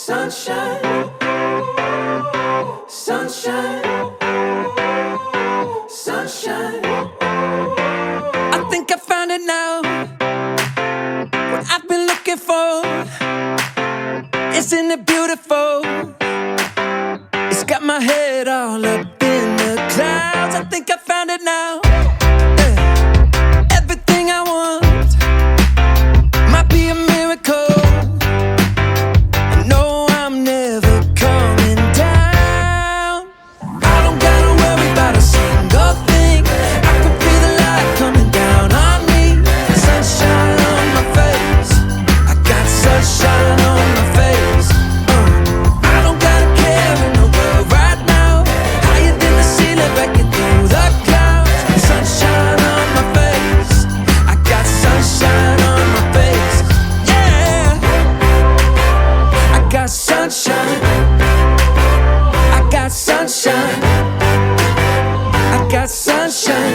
Sunshine, sunshine, sunshine. I think I found it now. What I've been looking for. Isn't it beautiful? It's got my head all up in the clouds. I think I found it now. Everything I want might be a miracle. I know I'm never coming down. I don't gotta worry about a single thing. I can feel the light coming down on me. Sunshine on my face. I got sunshine on my face. I don't gotta care in the world right now. Higher than the ceiling, breaking through the clouds. Sunshine on my face. I got sunshine on my face. Yeah, I got sunshine. I got sunshine. I got sunshine.